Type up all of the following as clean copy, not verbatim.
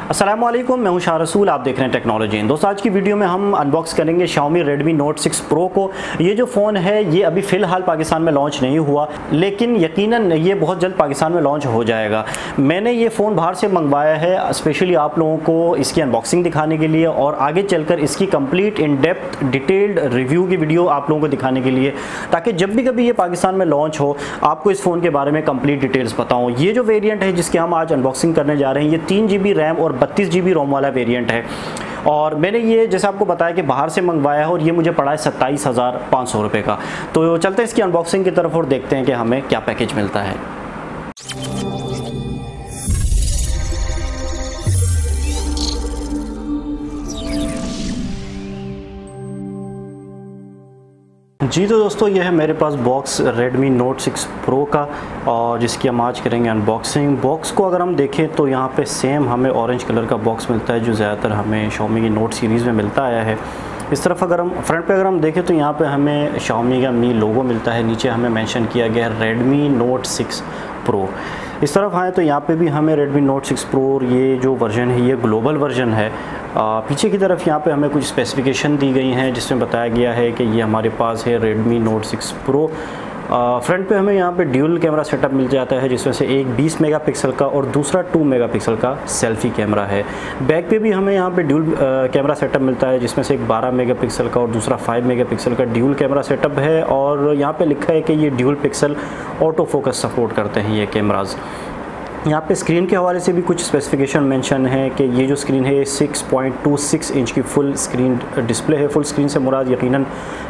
अस्सलामुअलैकुम, मैं हूं शाह रसूल। आप देख रहे हैं टेक्नोलॉजी। दोस्तों, आज की वीडियो में हम अनबॉक्स करेंगे Xiaomi Redmi Note 6 Pro को। ये जो फ़ोन है ये अभी फ़िलहाल पाकिस्तान में लॉन्च नहीं हुआ, लेकिन यकीनन ये बहुत जल्द पाकिस्तान में लॉन्च हो जाएगा। मैंने ये फ़ोन बाहर से मंगवाया है स्पेशली आप लोगों को इसकी अनबॉक्सिंग दिखाने के लिए और आगे चलकर इसकी complete in depth detailed review की वीडियो आप लोगों को दिखाने के लिए, ताकि जब भी कभी ये पाकिस्तान में लॉन्च हो आपको इस फ़ोन के बारे में कंप्लीट डिटेल्स बताऊँ। ये जो वेरियंट है जिसके हम आज अनबॉक्सिंग करने जा रहे हैं, ये 3 GB रैम और 32 GB रोम वाला वेरिएंट है। और मैंने ये जैसे आपको बताया कि बाहर से मंगवाया है और ये मुझे पड़ा है 27,500 रुपये का। तो चलते हैं इसकी अनबॉक्सिंग की तरफ और देखते हैं कि हमें क्या पैकेज मिलता है। जी तो दोस्तों, ये है मेरे पास बॉक्स Redmi Note 6 Pro का और जिसकी हम आज करेंगे अनबॉक्सिंग। बॉक्स को अगर हम देखें तो यहाँ पे सेम हमें ऑरेंज कलर का बॉक्स मिलता है जो ज़्यादातर हमें Xiaomi की नोट सीरीज़ में मिलता आया है। इस तरफ अगर हम फ्रंट पे अगर हम देखें तो यहाँ पे हमें Xiaomi का मी लोगो मिलता है। नीचे हमें मेंशन किया गया है Redmi Note 6 Pro। इस तरफ आए तो यहाँ पे भी हमें Redmi Note 6 Pro ये जो वर्जन है ये ग्लोबल वर्जन है। पीछे की तरफ यहाँ पे हमें कुछ स्पेसिफिकेशन दी गई हैं जिसमें बताया गया है कि ये हमारे पास है Redmi Note 6 Pro। फ्रंट पे हमें यहाँ पे ड्यूल कैमरा सेटअप मिल जाता है जिसमें से एक 20 मेगापिक्सल का और दूसरा 2 मेगापिक्सल का सेल्फी कैमरा है। बैक पे भी हमें यहाँ पे ड्यूल कैमरा सेटअप मिलता है जिसमें से एक 12 मेगापिक्सल का और दूसरा 5 मेगापिक्सल का ड्यूल कैमरा सेटअप है। और यहाँ पे लिखा है कि ये dual pixel auto focus support करते हैं ये कैमराज़। यहाँ पे स्क्रीन के हवाले से भी कुछ स्पेसिफिकेशन मेंशन है कि ये जो स्क्रीन है 6.26 इंच की फुल स्क्रीन डिस्प्ले है। फुल स्क्रीन से मुराद यकीनन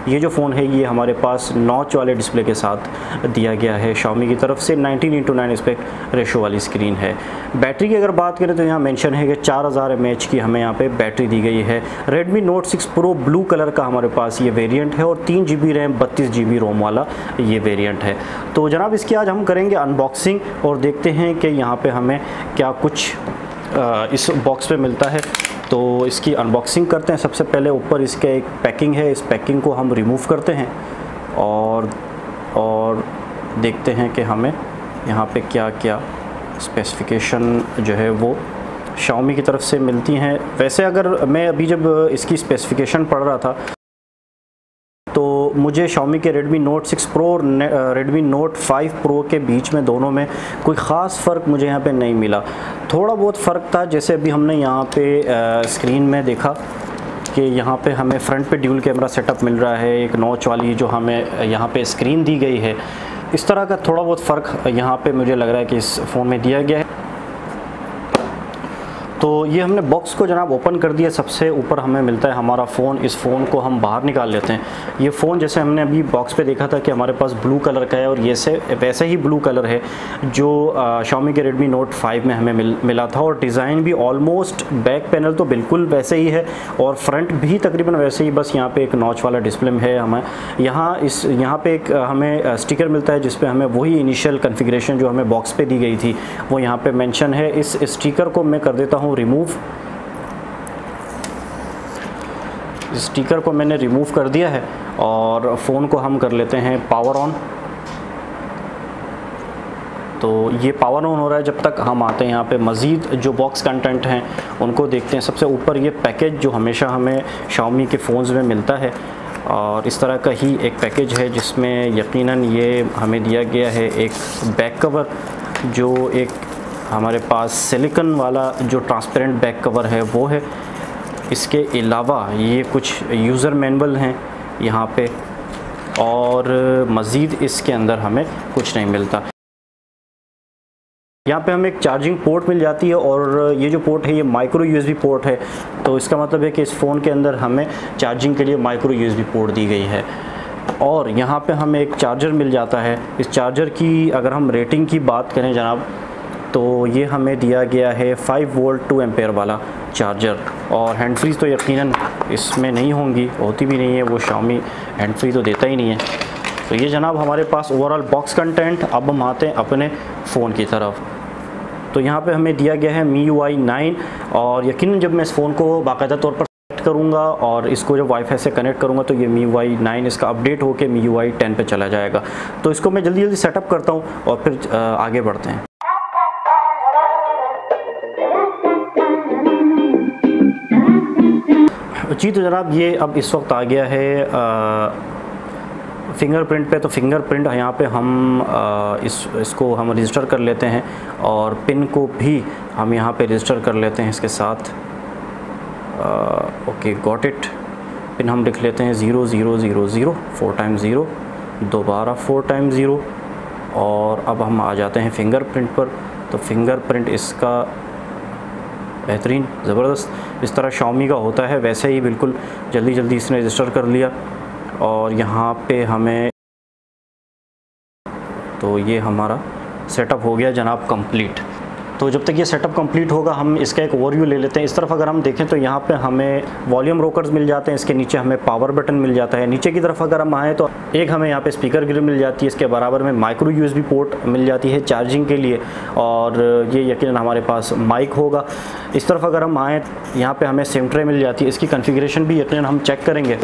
ये जो फ़ोन है ये हमारे पास नॉच वाले डिस्प्ले के साथ दिया गया है Xiaomi की तरफ से। 19:9 एस्पेक्ट रेशो वाली स्क्रीन है। बैटरी की अगर बात करें तो यहाँ मेंशन है कि 4000 mAh की हमें यहाँ पे बैटरी दी गई है। Redmi Note 6 Pro blue colour का हमारे पास ये वेरिएंट है और 3 GB रैम 32 GB रोम वाला ये वेरिएंट है। तो जनाब इसकी आज हम करेंगे अनबॉक्सिंग और देखते हैं कि यहाँ पे हमें क्या कुछ इस बॉक्स पे मिलता है। तो इसकी अनबॉक्सिंग करते हैं। सबसे पहले ऊपर इसका एक पैकिंग है, इस पैकिंग को हम रिमूव करते हैं और देखते हैं कि हमें यहाँ पे क्या क्या स्पेसिफिकेशन जो है वो Xiaomi की तरफ से मिलती हैं। वैसे अगर मैं अभी जब इसकी स्पेसिफिकेशन पढ़ रहा था तो मुझे Xiaomi के Redmi Note 6 Pro और Redmi Note 5 Pro के बीच में दोनों में कोई ख़ास फ़र्क मुझे यहाँ पे नहीं मिला। थोड़ा बहुत फ़र्क था, जैसे अभी हमने यहाँ पे स्क्रीन में देखा कि यहाँ पे हमें फ्रंट पे ड्यूल कैमरा सेटअप मिल रहा है, एक नॉच वाली जो हमें यहाँ पे स्क्रीन दी गई है। इस तरह का थोड़ा बहुत फ़र्क यहाँ पे मुझे लग रहा है कि इस फ़ोन में दिया गया है। तो ये हमने बॉक्स को जनाब ओपन कर दिया। सबसे ऊपर हमें मिलता है हमारा फ़ोन। इस फ़ोन को हम बाहर निकाल लेते हैं। ये फ़ोन जैसे हमने अभी बॉक्स पे देखा था कि हमारे पास ब्लू कलर का है और ये से वैसे ही ब्लू कलर है जो Xiaomi के Redmi Note 5 में हमें मिला था। और डिज़ाइन भी ऑलमोस्ट, बैक पैनल तो बिल्कुल वैसे ही है और फ्रंट भी तकरीबन वैसे ही, बस यहाँ पे एक नॉच वाला डिस्प्ले है। हमें यहाँ पे एक हमें स्टिकर मिलता है जिसपे हमें वही इनिशियल कॉन्फ़िगरेशन जो हमें बॉक्स पे दी गई थी वो यहाँ पे मेंशन है। इस स्टिकर को मैं कर देता हूँ रिमूव। इस स्टिकर को मैंने रिमूव कर दिया है और फ़ोन को हम कर लेते हैं पावर ऑन। तो ये पावर ऑन हो रहा है जब तक हम आते हैं यहाँ पे मज़ीद जो बॉक्स कंटेंट हैं उनको देखते हैं। सबसे ऊपर ये पैकेज जो हमेशा हमें Xiaomi के फ़ोन्स में मिलता है और इस तरह का ही एक पैकेज है जिसमें यकीनन ये हमें दिया गया है एक बैक कवर, जो एक हमारे पास सिलिकॉन वाला जो ट्रांसपेरेंट बैक कवर है वो है। इसके अलावा ये कुछ यूज़र मैनुअल हैं यहाँ पे और मज़ीद इसके अंदर हमें कुछ नहीं मिलता। यहाँ पे हमें एक चार्जिंग पोर्ट मिल जाती है और ये जो पोर्ट है ये माइक्रो USB पोर्ट है। तो इसका मतलब है कि इस फ़ोन के अंदर हमें चार्जिंग के लिए माइक्रो USB पोर्ट दी गई है। और यहाँ पे हमें एक चार्जर मिल जाता है। इस चार्जर की अगर हम रेटिंग की बात करें जनाब तो ये हमें दिया गया है 5 वोल्ट 2 एम्पेयर वाला चार्जर। और हैंड फ्री तो यकीनन इसमें नहीं होंगी, होती भी नहीं है, वो Xiaomi हैंड फ्री तो देता ही नहीं है। तो ये जनाब हमारे पास ओवरऑल बॉक्स कंटेंट। अब हम आते हैं अपने फ़ोन की तरफ। तो यहाँ पे हमें दिया गया है MIUI 9 और यकीनन जब मैं इस फ़ोन को बाकायदा तौर पर सेट करूँगा और इसको जब वाईफाई से कनेक्ट करूँगा तो ये MIUI 9 इसका अपडेट होकर MIUI 10 पे चला जाएगा। तो इसको मैं जल्दी सेटअप करता हूँ और फिर आगे बढ़ते हैं। जी तो जनाब ये अब इस वक्त आ गया है फिंगरप्रिंट पे। तो फिंगरप्रिंट यहाँ पे हम इसको हम रजिस्टर कर लेते हैं और पिन को भी हम यहाँ पे रजिस्टर कर लेते हैं इसके साथ। Okay got it. पिन हम लिख लेते हैं 0000, 4 टाइम्स 0, दोबारा 4 टाइम्स 0 और अब हम आ जाते हैं फिंगरप्रिंट पर। तो फिंगरप्रिंट इसका बेहतरीन, ज़बरदस्त, इस तरह शाओमी का होता है वैसे ही बिल्कुल जल्दी जल्दी इसने रजिस्टर कर लिया। और यहाँ पे हमें तो ये हमारा सेटअप हो गया जनाब कंप्लीट। तो जब तक ये सेटअप कंप्लीट होगा हम इसका एक ओवरव्यू ले लेते हैं। इस तरफ अगर हम देखें तो यहाँ पे हमें वॉल्यूम रोकर्स मिल जाते हैं, इसके नीचे हमें पावर बटन मिल जाता है। नीचे की तरफ अगर हम आएँ तो एक हमें यहाँ पे स्पीकर ग्रिल मिल जाती है, इसके बराबर में माइक्रो USB पोर्ट मिल जाती है चार्जिंग के लिए और ये यकीनन हमारे पास माइक होगा। इस तरफ अगर हम आएँ यहाँ पर हमें सिम ट्रे मिल जाती है, इसकी कन्फिग्रेशन भी यकीनन हम चेक करेंगे।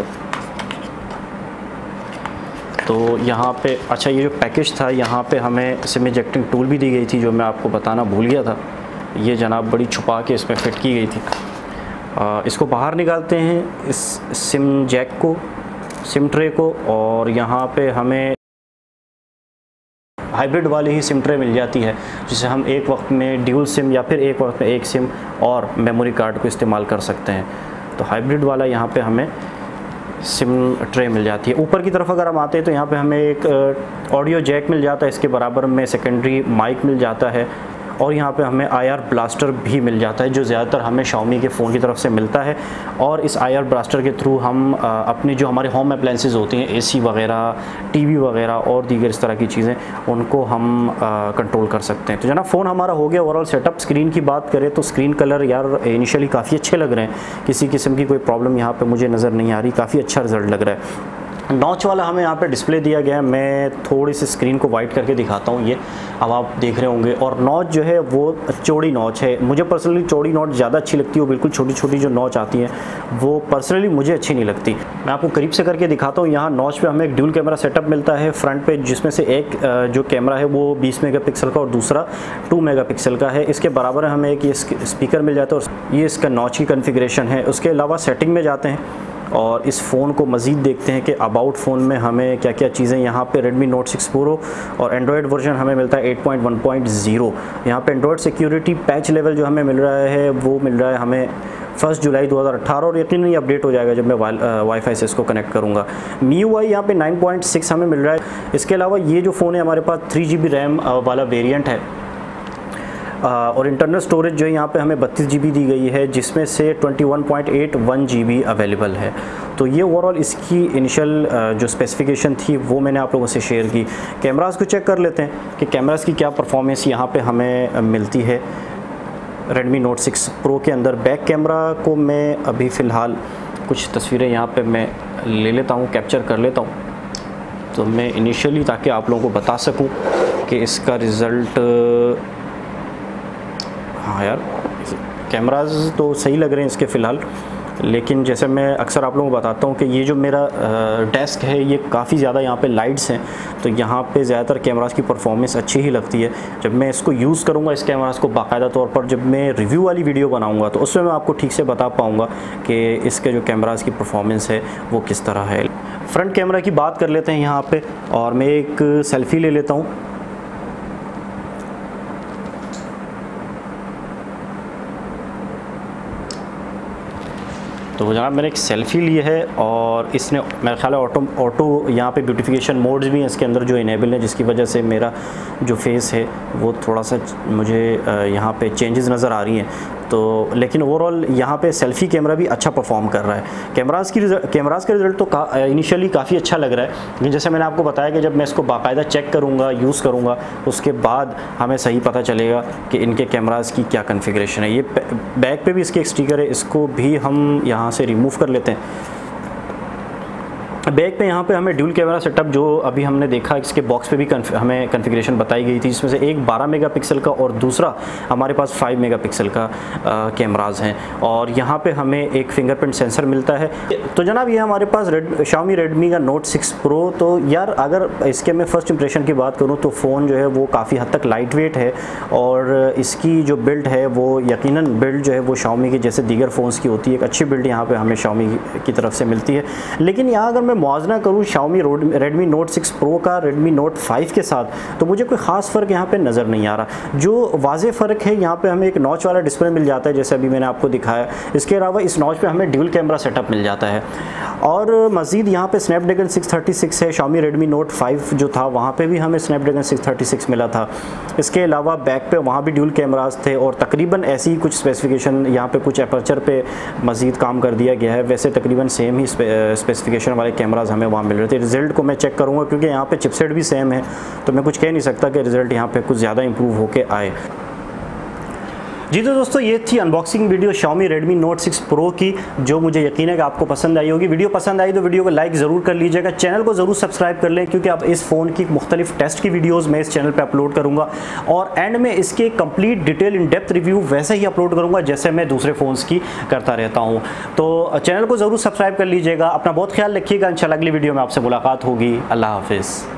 तो यहाँ पे अच्छा ये जो पैकेज था यहाँ पे हमें सिम इजेक्टिंग टूल भी दी गई थी जो मैं आपको बताना भूल गया था। ये जनाब बड़ी छुपा के इसमें फ़िट की गई थी। इसको बाहर निकालते हैं इस सिम जैक को, सिम ट्रे को, और यहाँ पे हमें हाइब्रिड वाली ही सिम ट्रे मिल जाती है जिसे हम एक वक्त में ड्यूल सिम या फिर एक वक्त में एक सिम और मेमोरी कार्ड को इस्तेमाल कर सकते हैं। तो हाइब्रिड वाला यहाँ पे हमें सिम ट्रे मिल जाती है। ऊपर की तरफ अगर हम आते हैं तो यहाँ पे हमें एक ऑडियो जैक मिल जाता है, इसके बराबर में सेकेंडरी माइक मिल जाता है और यहाँ पे हमें IR ब्लास्टर भी मिल जाता है जो ज़्यादातर हमें शाओमी के फ़ोन की तरफ से मिलता है। और इस IR ब्लास्टर के थ्रू हम अपनी जो हमारे होम अप्लायंसेस होती हैं, AC वगैरह, TV वगैरह और दीगर इस तरह की चीज़ें, उनको हम कंट्रोल कर सकते हैं। तो जनाब फ़ोन हमारा हो गया ओवरऑल सेटअप। स्क्रीन की बात करें तो स्क्रीन कलर यार इनिशियली काफ़ी अच्छे लग रहे हैं, किसी किस्म की कोई प्रॉब्लम यहाँ पर मुझे नज़र नहीं आ रही, काफ़ी अच्छा रिज़ल्ट लग रहा है। नॉच वाला हमें यहाँ पे डिस्प्ले दिया गया है। मैं थोड़ी सी स्क्रीन को वाइड करके दिखाता हूँ, ये अब आप देख रहे होंगे। और नॉच जो है वो चौड़ी नॉच है, मुझे पर्सनली चौड़ी नॉच ज़्यादा अच्छी लगती है। वो बिल्कुल छोटी छोटी जो नॉच आती हैं वो पर्सनली मुझे अच्छी नहीं लगती। मैं आपको करीब से करके दिखाता हूँ। यहाँ नॉच पे हमें एक ड्यूल कैमरा सेटअप मिलता है फ्रंट पे, जिसमें से एक जो कैमरा है वो 20 मेगापिक्सल का और दूसरा 2 मेगापिक्सल का है। इसके बराबर हमें एक ये स्पीकर मिल जाता है और ये इसका नॉच की कन्फिग्रेशन है। उसके अलावा सेटिंग में जाते हैं और इस फ़ोन को मज़ीद देखते हैं कि अबाउट फ़ोन में हमें क्या क्या चीज़ें। यहाँ पे Redmi Note 6 Pro और एंड्रॉयड वर्जन हमें मिलता है 8.1.0। यहाँ पे एंड्रॉयड सिक्योरिटी पैच लेवल जो हमें मिल रहा है वो मिल रहा है हमें 1 जुलाई 2018 और यकीनन ये अपडेट हो जाएगा जब मैं वाईफाई से इसको कनेक्ट करूँगा। MIUI यहाँ पे 9.6 हमें मिल रहा है। इसके अलावा ये जो फ़ोन है हमारे पास 3 GB रैम वाला वेरियंट है और इंटरनल स्टोरेज जो है यहाँ पे हमें 32 GB दी गई है, जिसमें से 21.81 GB अवेलेबल है। तो ये ओवरऑल इसकी इनिशियल जो स्पेसिफिकेशन थी वो मैंने आप लोगों से शेयर की। कैमरास को चेक कर लेते हैं कि कैमरास की क्या परफॉर्मेंस यहाँ पे हमें मिलती है Redmi Note 6 Pro के अंदर। बैक कैमरा को मैं अभी फ़िलहाल कुछ तस्वीरें यहाँ पर मैं ले लेता हूँ, कैप्चर कर लेता हूँ तो मैं इनिशियली, ताकि आप लोगों को बता सकूँ कि इसका रिज़ल्ट। हाँ यार कैमराज तो सही लग रहे हैं इसके फ़िलहाल, लेकिन जैसे मैं अक्सर आप लोगों को बताता हूँ कि ये जो मेरा डेस्क है ये काफ़ी ज़्यादा यहाँ पे लाइट्स हैं, तो यहाँ पे ज़्यादातर कैमरास की परफॉर्मेंस अच्छी ही लगती है। जब मैं इसको यूज़ करूँगा इस कैमरास को बाकायदा तौर पर, जब मैं रिव्यू वाली वीडियो बनाऊँगा तो उसमें मैं आपको ठीक से बता पाऊँगा कि इसके जो कैमरास की परफॉर्मेंस है वो किस तरह है। फ्रंट कैमरा की बात कर लेते हैं यहाँ पर, और मैं एक सेल्फ़ी ले लेता हूँ। तो जनाब मैंने एक सेल्फ़ी ली है और इसने मेरा ख्याल है ऑटो यहाँ पे ब्यूटिफिकेशन मोड्स भी हैं इसके अंदर जो इनेबल है, जिसकी वजह से मेरा जो फेस है वो थोड़ा सा मुझे यहाँ पे चेंजेस नज़र आ रही हैं। तो लेकिन ओवरऑल यहाँ पे सेल्फ़ी कैमरा भी अच्छा परफॉर्म कर रहा है। कैमरास का रिज़ल्ट तो इनिशियली काफ़ी अच्छा लग रहा है, लेकिन जैसे मैंने आपको बताया कि जब मैं इसको बाकायदा चेक करूँगा, यूज़ करूँगा, उसके बाद हमें सही पता चलेगा कि इनके कैमरास की क्या कन्फिग्रेशन है। ये बैक पे भी इसके एक स्टिकर है, इसको भी हम यहाँ से रिमूव कर लेते हैं। बैक पे यहाँ पे हमें ड्यूल कैमरा सेटअप जो अभी हमने देखा, इसके बॉक्स पे भी हमें कॉन्फ़िगरेशन बताई गई थी, जिसमें से एक 12 मेगापिक्सल का और दूसरा हमारे पास 5 मेगापिक्सल का कैमराज हैं। और यहाँ पे हमें एक फिंगरप्रिंट सेंसर मिलता है। तो जनाब ये हमारे पास Xiaomi Redmi का Note 6 Pro। तो यार अगर इसके मैं फ़र्स्ट इंप्रेशन की बात करूँ तो फ़ोन जो है वो काफ़ी हद तक लाइट वेट है, और इसकी जो बिल्ड है वो यकीनन बिल्ड जो है वो Xiaomi की जैसे दीगर फ़ोन्स की होती है, एक अच्छी बिल्ड यहाँ पे हमें Xiaomi की तरफ से मिलती है। लेकिन यहाँ अगर मैं मुआवजा करूँ Xiaomi Redmi Note 6 Pro का Redmi Note 5 के साथ, तो मुझे कोई ख़ास फ़र्क यहाँ पे नज़र नहीं आ रहा। जो वाज़े फ़र्क है यहाँ पे हमें एक नॉच वाला डिस्प्ले मिल जाता है, जैसे अभी मैंने आपको दिखाया। इसके अलावा इस नॉच पे हमें ड्यूल कैमरा सेटअप मिल जाता है, और मज़ीद यहाँ पे स्नैपड्रैगन 636 है। Xiaomi Redmi Note 5 जो था वहाँ पे भी हमें स्नैपड्रैगन 636 मिला था। इसके अलावा बैक पे वहाँ भी ड्यूल कैमराज थे, और तकरीबन ऐसी ही कुछ स्पेसिफिकेशन यहाँ पे कुछ अपर्चर पे मज़ीद काम कर दिया गया है। वैसे तकरीबन सेम ही स्पेसिफिकेशन वाले कैमराज हमें वहाँ मिल रहे थे। रिज़ल्ट को मैं चेक करूँगा क्योंकि यहाँ पे चिपसेट भी सेम है, तो मैं कुछ कह नहीं सकता कि रिज़ल्ट यहाँ पे कुछ ज़्यादा इंप्रूव होके आए। जी तो दोस्तों ये थी unboxing video Xiaomi Redmi Note 6 Pro की, जो मुझे यकीन है कि आपको पसंद आई होगी। वीडियो पसंद आई तो वीडियो को लाइक ज़रूर कर लीजिएगा, चैनल को ज़रूर सब्सक्राइब कर लें, क्योंकि अब इस फ़ोन की मुख्तलिफ टेस्ट की वीडियोज़ मैं इस चैनल पर अपलोड करूँगा, और एंड में इसके complete detail in depth review वैसे ही अपलोड करूँगा जैसे मैं दूसरे फ़ोन्स की करता रहता हूँ। तो चैनल को ज़रूर सब्सक्राइब कर लीजिएगा। अपना बहुत ख्याल रखिएगा। इंशाल्लाह अगली वीडियो में आपसे मुलाकात होगी। अल्लाह हाफिज़।